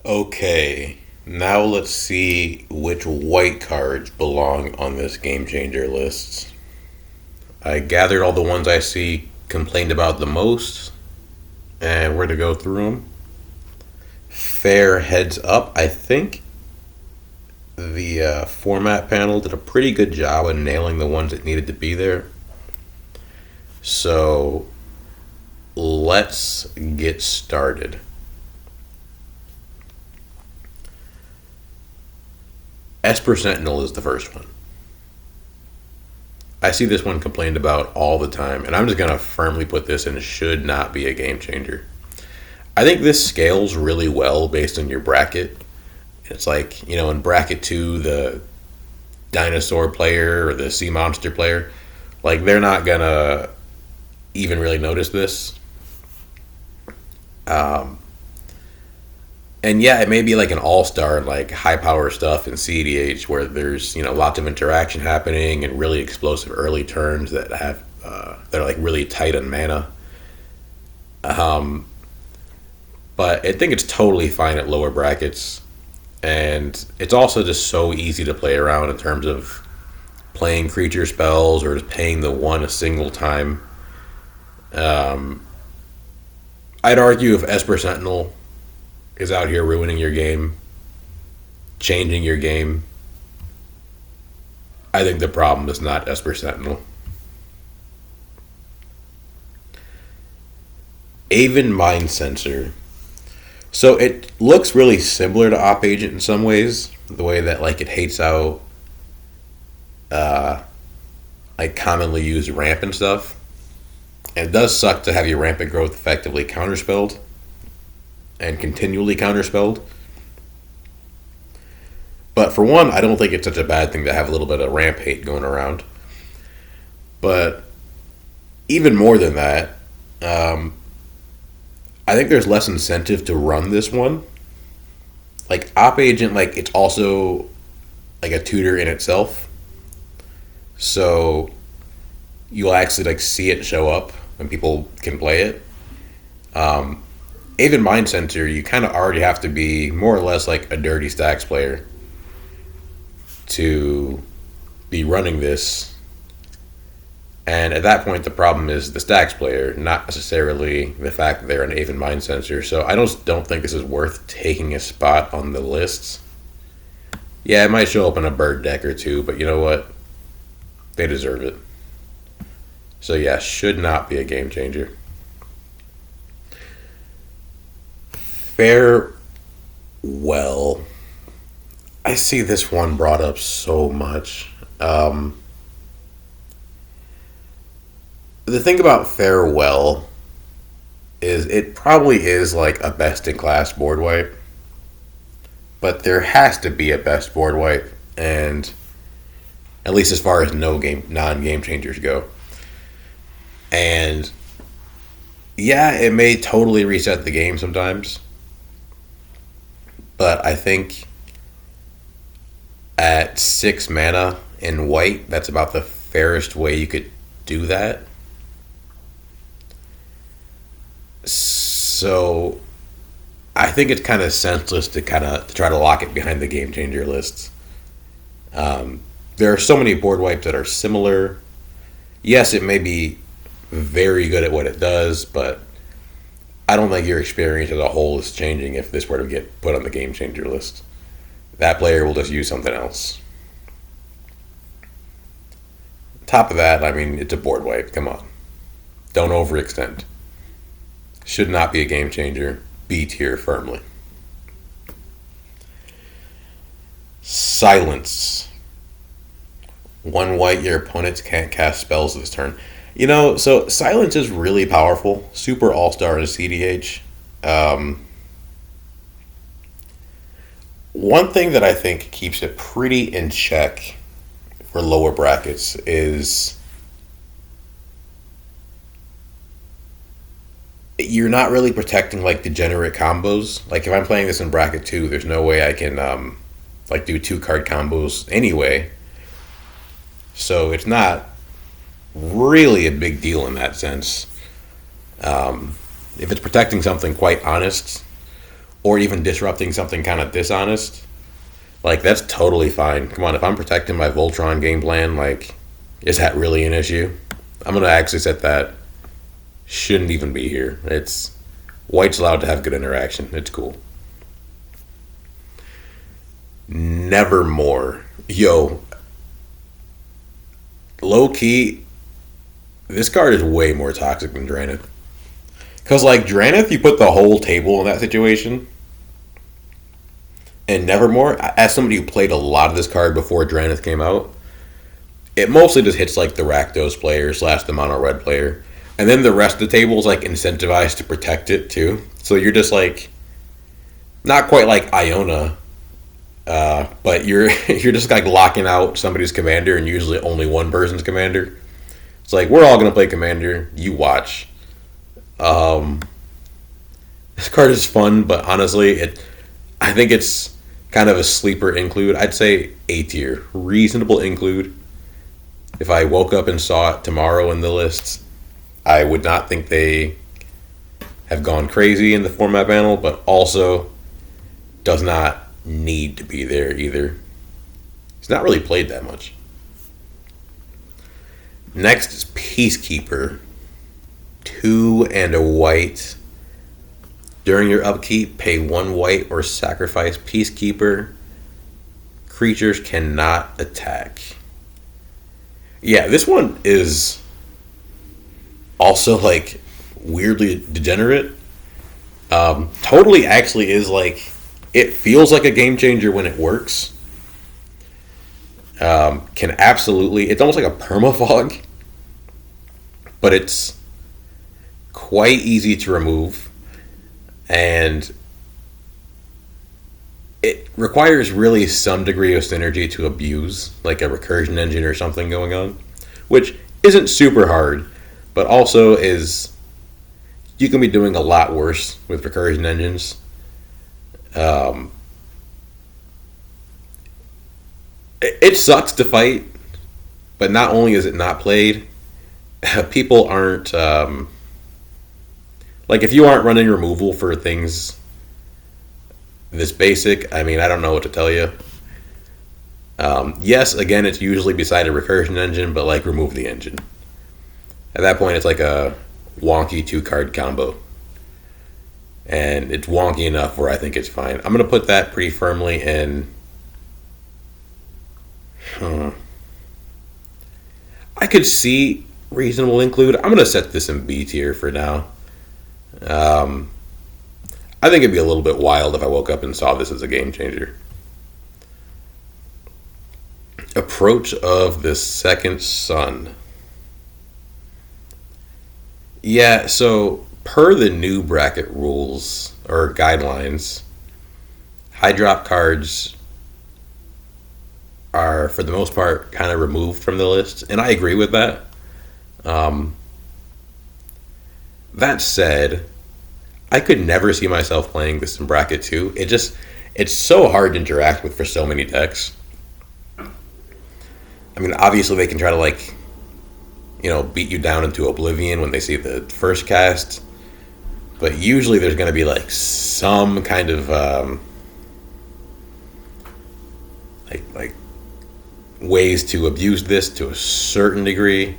Okay, now let's see which white cards belong on this game changer list. I gathered all the ones I see complained about the most, and we're to go through them. Fair heads up, I think the format panel did a pretty good job of nailing the ones that needed to be there. So let's get started. Esper Sentinel is the first one. I see this one complained about all the time, and I'm just going to firmly put this in should not be a game changer. I think this scales really well based on your bracket. It's like, in bracket 2, the dinosaur player or the sea monster player, like, they're not going to even really notice this. And yeah, it may be like an all-star, like high power stuff in CDH where there's lots of interaction happening and really explosive early turns that have that are like really tight on mana. But I think it's totally fine at lower brackets, and it's also just so easy to play around in terms of playing creature spells or just paying the one a single time. I'd argue if Esper Sentinel is out here ruining your game, changing your game, I think the problem is not Esper Sentinel. Aven Mind Sensor. So it looks really similar to Op Agent in some ways, the way that like it hates out like commonly used ramp and stuff. And it does suck to have your rampant growth effectively counterspelled and continually counterspelled. But for one, I don't think it's such a bad thing to have a little bit of ramp hate going around. But even more than that, I think there's less incentive to run this one. Like Op Agent, like it's also like a tutor in itself. So you'll actually like see it show up when people can play it. Aven Mind Sensor, you kind of already have to be more or less like a dirty stacks player to be running this. And at that point, the problem is the stacks player, not necessarily the fact that they're an Aven Mind Sensor. So I don't think this is worth taking a spot on the lists. Yeah, it might show up in a bird deck or two, but you know what? They deserve it. So yeah, should not be a game changer. Farewell. I see this one brought up so much. The thing about Farewell is it probably is like a best in class board wipe, but there has to be a best board wipe, and at least as far as non game changers go. And yeah, it may totally reset the game sometimes, but I think at 6 mana in white, that's about the fairest way you could do that. So I think it's kind of senseless to try to lock it behind the game changer lists. There are so many board wipes that are similar. Yes, it may be very good at what it does, but I don't think your experience as a whole is changing if this were to get put on the game changer list. That player will just use something else. Top of that, I mean, it's a board wipe. Come on. Don't overextend. Should not be a game changer. B tier firmly. Silence. 1 white, your opponents can't cast spells this turn. So silence is really powerful. Super all-star in CDH. One thing that I think keeps it pretty in check for lower brackets is you're not really protecting like degenerate combos. Like if I'm playing this in bracket 2, there's no way I can like do 2-card combos anyway. So it's not really a big deal in that sense. If it's protecting something quite honest, or even disrupting something kind of dishonest, like that's totally fine. Come on, if I'm protecting my Voltron game plan, like, is that really an issue? I'm gonna actually set that. Shouldn't even be here. It's white's allowed to have good interaction. It's cool. Nevermore. Yo, low key, this card is way more toxic than Dranith. Because, like, Dranith, you put the whole table in that situation. And Nevermore, as somebody who played a lot of this card before Dranith came out, it mostly just hits, like, the Rakdos player / the mono red player. And then the rest of the table is, like, incentivized to protect it, too. So you're just, like, not quite like Iona, but you're just, like, locking out somebody's commander, and usually only one person's commander. It's like, we're all going to play commander. You watch. This card is fun, but honestly, I think it's kind of a sleeper include. I'd say A tier, reasonable include. If I woke up and saw it tomorrow in the lists, I would not think they have gone crazy in the format panel, but also does not need to be there either. It's not really played that much. Next is Peacekeeper. 2 and a white. During your upkeep, pay 1 white or sacrifice Peacekeeper. Creatures cannot attack. Yeah, this one is also, like, weirdly degenerate. Totally actually is, like, it feels like a game changer when it works. Can absolutely, it's almost like a permafog, but it's quite easy to remove, and it requires really some degree of synergy to abuse, like a recursion engine or something going on, which isn't super hard, but also is, you can be doing a lot worse with recursion engines. It sucks to fight, but not only is it not played, people aren't, like, if you aren't running removal for things this basic, I mean, I don't know what to tell you. Yes, again, it's usually beside a recursion engine, but, like, remove the engine. At that point, it's like a wonky 2-card combo. And it's wonky enough where I think it's fine. I'm going to put that pretty firmly in... I could see reasonable include. I'm going to set this in B tier for now. I think it'd be a little bit wild if I woke up and saw this as a game changer. Approach of the Second Sun. Yeah, so per the new bracket rules or guidelines, high drop cards are, for the most part, kind of removed from the list, and I agree with that. That said, I could never see myself playing this in bracket 2. It's so hard to interact with for so many decks. I mean, obviously they can try to, like, beat you down into oblivion when they see the first cast, but usually there's going to be, like, some kind of like ways to abuse this to a certain degree.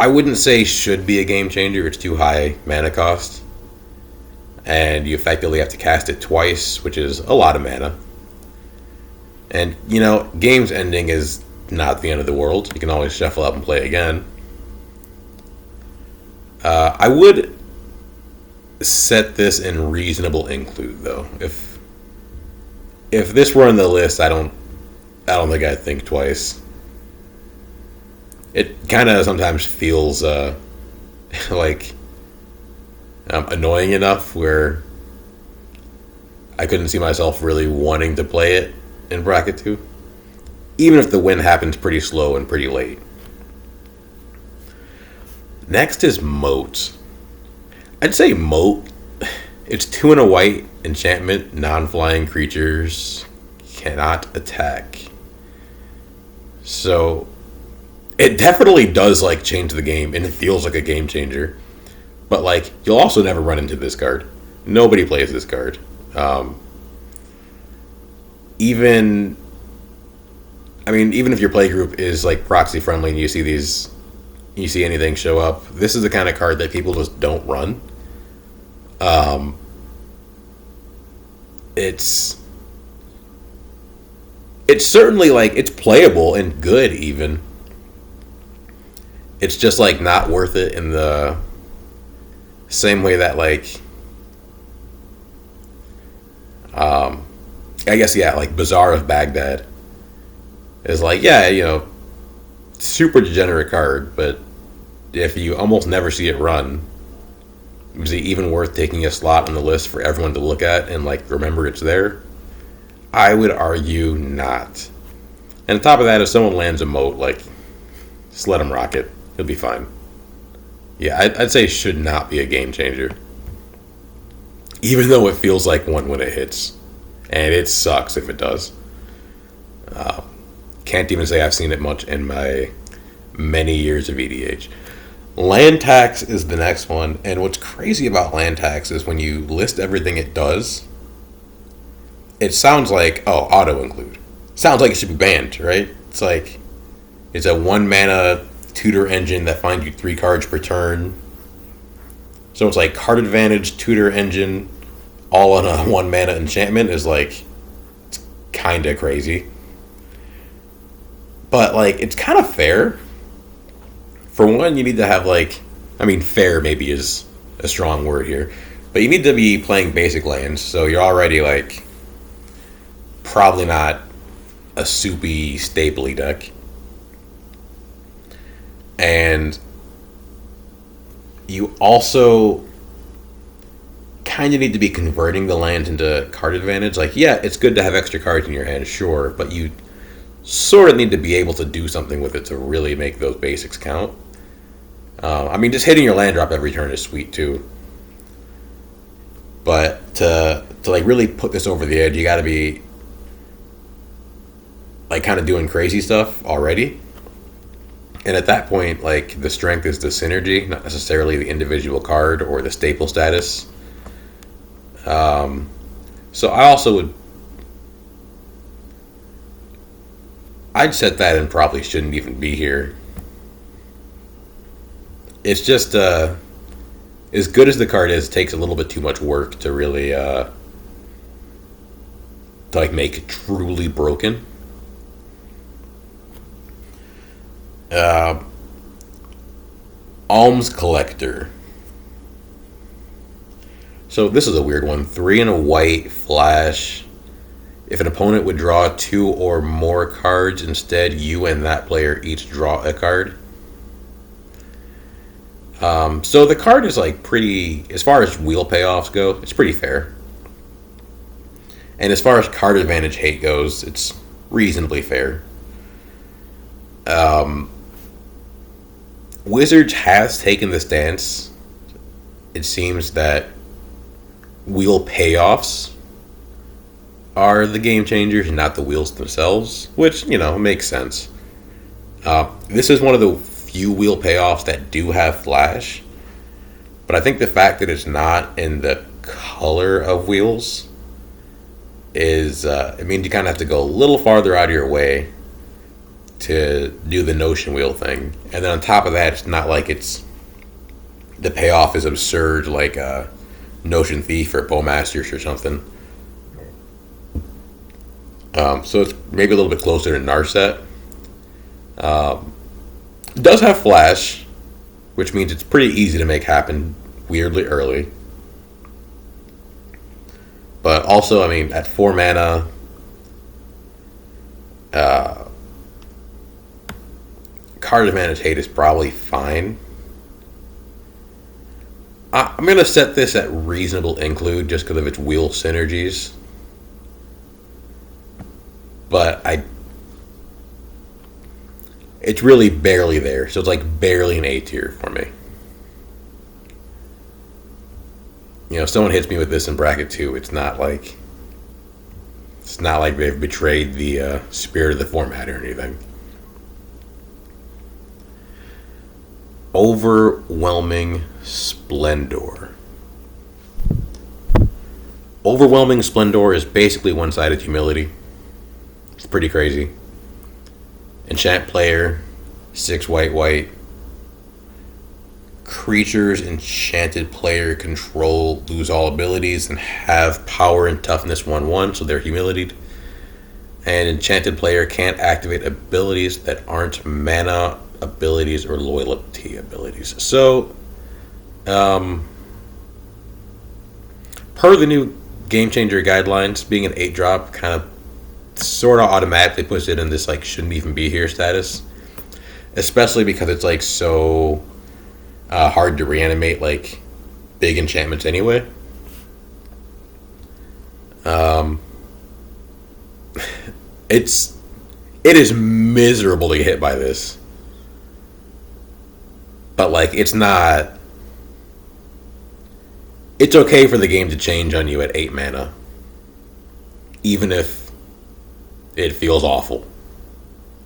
I wouldn't say should be a game changer. It's too high mana cost, and you effectively have to cast it twice, which is a lot of mana. And, game's ending is not the end of the world. You can always shuffle up and play again. I would set this in reasonable include, though. If this were on the list, I don't think I'd think twice. It kind of sometimes feels like annoying enough where I couldn't see myself really wanting to play it in bracket 2, even if the win happens pretty slow and pretty late. Next is Moat. I'd say Moat, it's 2 and a white, enchantment, non-flying creatures cannot attack. So it definitely does like change the game, and it feels like a game changer. But like, you'll also never run into this card. Nobody plays this card. Um, even, I mean, even if your play group is like proxy friendly and you see anything show up, this is the kind of card that people just don't run. Um, it's it's certainly like it's playable and good even. It's just like not worth it in the same way that like um I guess yeah, like Bazaar of Baghdad is like, yeah, super degenerate card, but if you almost never see it run, is it even worth taking a slot on the list for everyone to look at and like remember it's there? I would argue not. And on top of that, if someone lands a moat, like, just let him rock it. He'll be fine. Yeah, I'd say it should not be a game changer. Even though it feels like one when it hits. And it sucks if it does. Uh, can't even say I've seen it much in my many years of EDH. Land tax is the next one. And what's crazy about land tax is when you list everything it does, it sounds like, oh, auto include. Sounds like it should be banned, right? It's like, it's a 1 mana tutor engine that finds you 3 cards per turn. So it's like card advantage, tutor engine, all on a 1 mana enchantment is like, it's kind of crazy. But like, it's kind of fair. For one, you need to have like, I mean, fair maybe is a strong word here, but you need to be playing basic lands, so you're already like, probably not a soupy, stapley deck. And you also kind of need to be converting the lands into card advantage. Like, yeah, it's good to have extra cards in your hand, sure, but you sort of need to be able to do something with it to really make those basics count. I mean, just hitting your land drop every turn is sweet too. But to like really put this over the edge, you got to be like kind of doing crazy stuff already. And at that point, like, the strength is the synergy, not necessarily the individual card or the staple status. So I also would, I'd set that and probably shouldn't even be here. It's just, as good as the card is, it takes a little bit too much work to really, to like make it truly broken. Alms Collector. So this is a weird one. 3 and a white flash. If an opponent would draw 2 or more cards, instead you and that player each draw a card. So the card is like pretty, as far as wheel payoffs go, it's pretty fair. And as far as card advantage hate goes, it's reasonably fair. Wizards has taken the stance, it seems, that wheel payoffs are the game changers and not the wheels themselves, which, makes sense. This is one of the few wheel payoffs that do have flash, but I think the fact that it's not in the color of wheels is, it means you kind of have to go a little farther out of your way to do the notion wheel thing. And then on top of that, it's not like the payoff is absurd like Notion Thief or Bowmasters or something. So it's maybe a little bit closer to Narset. It does have flash, which means it's pretty easy to make happen weirdly early. But also, I mean, at 4 mana, card advantage hate is probably fine. I'm going to set this at reasonable include just because of its wheel synergies. But it's really barely there. So it's like barely an A tier for me. If someone hits me with this in bracket 2, it's not like they've betrayed the spirit of the format or anything. Overwhelming Splendor. Overwhelming Splendor is basically one-sided humility. It's pretty crazy. Enchant player, 6 white white. Creatures enchanted player control lose all abilities and have power and toughness 1/1, so they're humiliated. And enchanted player can't activate abilities that aren't mana abilities or loyalty abilities. So, per the new Game Changer guidelines, being an 8 drop kind of sort of automatically puts it in this like shouldn't even be here status, especially because it's like so hard to reanimate like big enchantments anyway. It is miserable to get hit by this, but like it's not. It's okay for the game to change on you at 8 mana, even if it feels awful,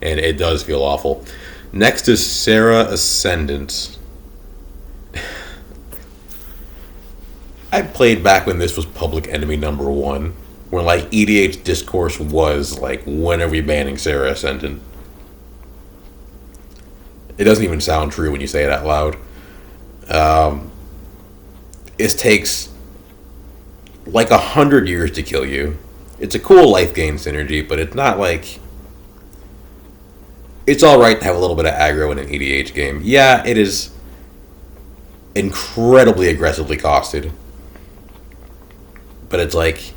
and it does feel awful. Next is Serra Ascendant. I played back when this was Public Enemy #1, when like EDH discourse was like, when are we banning Serra Ascendant? It doesn't even sound true when you say it out loud. It takes like 100 years to kill you. It's a cool life gain synergy, but it's not like... It's alright to have a little bit of aggro in an EDH game. Yeah, it is incredibly aggressively costed. But it's like...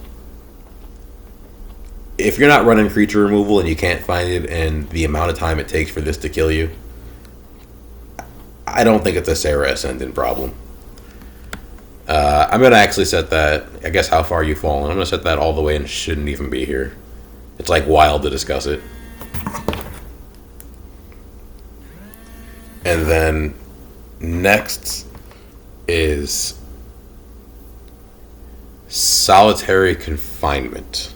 If you're not running creature removal and you can't find it, and the amount of time it takes for this to kill you, I don't think it's a Serra Ascendant problem. I'm going to actually set that, I guess how far you've fallen. I'm going to set that all the way and shouldn't even be here. It's like wild to discuss it. And then next is Solitary Confinement.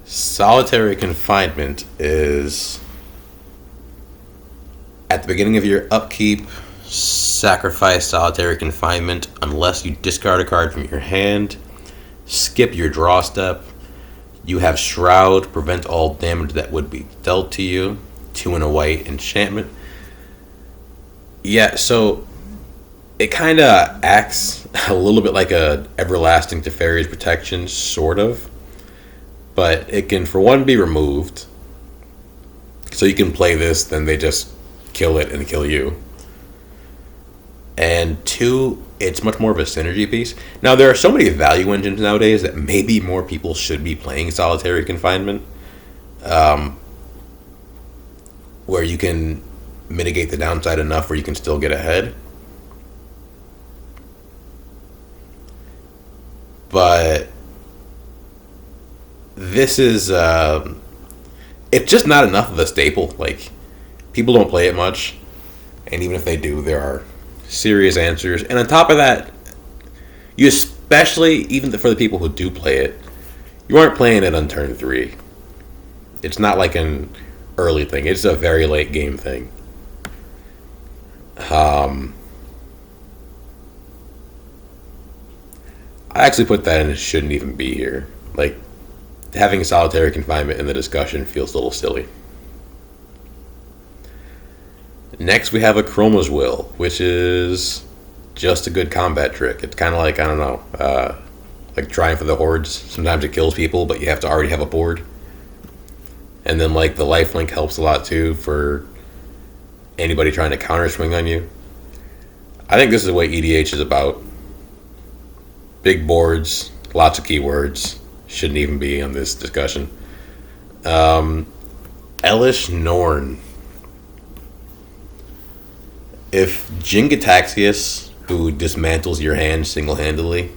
Solitary Confinement is at the beginning of your upkeep, sacrifice Solitary Confinement unless you discard a card from your hand, skip your draw step. You have Shroud, prevent all damage that would be dealt to you. 2 and a white enchantment. Yeah, so it kind of acts a little bit like a Everlasting Teferi's Protection, sort of. But it can, for one, be removed. So you can play this, then they just kill it and kill you. And 2, it's much more of a synergy piece. Now, there are so many value engines nowadays that maybe more people should be playing Solitary Confinement. Where you can mitigate the downside enough where you can still get ahead. But this is it's just not enough of a staple. Like, people don't play it much, and even if they do, there are serious answers. And on top of that, you especially, even for the people who do play it, you aren't playing it on turn 3. It's not like an early thing. It's a very late game thing. I actually put that in, it shouldn't even be here. Like, having Solitary Confinement in the discussion feels a little silly. Next, we have a Chroma's Will, which is just a good combat trick. It's kind of like, I don't know, like trying for the hordes. Sometimes it kills people, but you have to already have a board. And then, like, the lifelink helps a lot, too, for anybody trying to counter swing on you. I think this is what EDH is about. Big boards, lots of keywords. Shouldn't even be on this discussion. Elish Norn. If Jingataxius, who dismantles your hand single-handedly,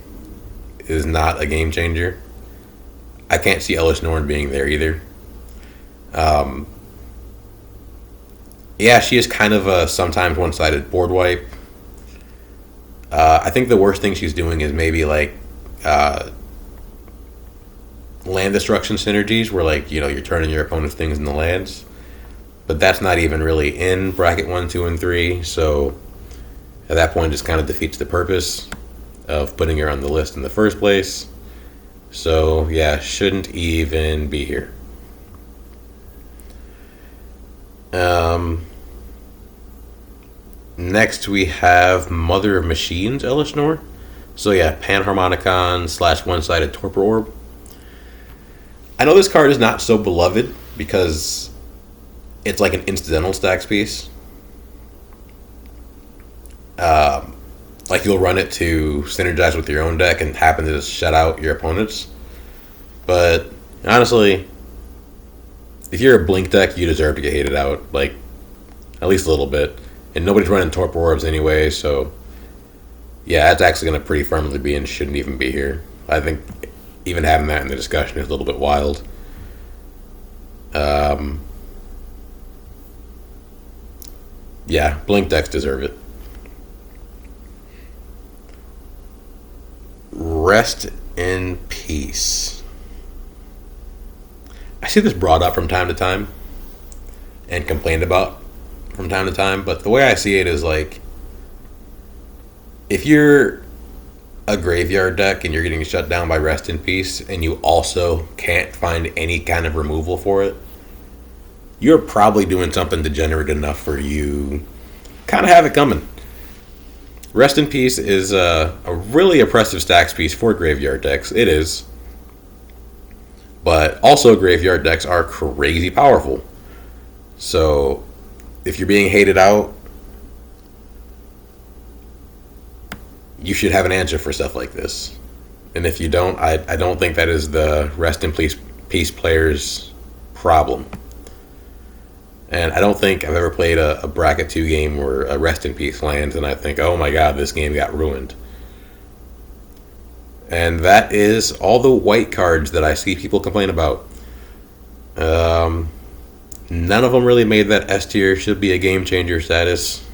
is not a game changer, I can't see Elish Norn being there either. Yeah, she is kind of a sometimes one-sided board wipe. I think the worst thing she's doing is maybe like land destruction synergies, where like, you know, you're turning your opponent's things into lands. but that's not even really in bracket 1, 2, and 3. So at that point, it just kind of defeats the purpose of putting her on the list in the first place. So yeah, shouldn't even be here. Next we have Mother of Machines, Elishnorr. So yeah, Panharmonicon / one-sided Torpor Orb. I know this card is not so beloved because it's like an incidental stacks piece. Like you'll run it to synergize with your own deck and happen to just shut out your opponents. But honestly, if you're a blink deck, you deserve to get hated out, like at least a little bit. And nobody's running Torpor Orbs anyway, so yeah, that's actually going to pretty firmly be and shouldn't even be here. I think even having that in the discussion is a little bit wild. Yeah, blink decks deserve it. Rest in peace. I see this brought up from time to time and complained about from time to time, but the way I see it is like, if you're a graveyard deck and you're getting shut down by Rest in Peace and you also can't find any kind of removal for it, you're probably doing something degenerate enough for you kind of have it coming. Rest in Peace is a really oppressive stacks piece for graveyard decks. It is. But also graveyard decks are crazy powerful. So if you're being hated out, you should have an answer for stuff like this. And if you don't, I don't think that is the Rest in Peace player's problem. And I don't think I've ever played a bracket 2 game where a Rest in Peace lands and I think, oh my god, this game got ruined. And that is all the white cards that I see people complain about. None of them really made that S tier should be a game changer status.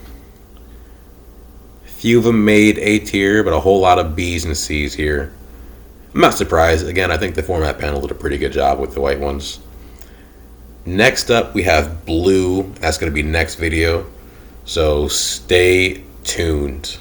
Few of them made A tier, but a whole lot of B's and C's here. I'm not surprised. Again, I think the format panel did a pretty good job with the white ones. Next up, we have blue. That's going to be next video. So stay tuned.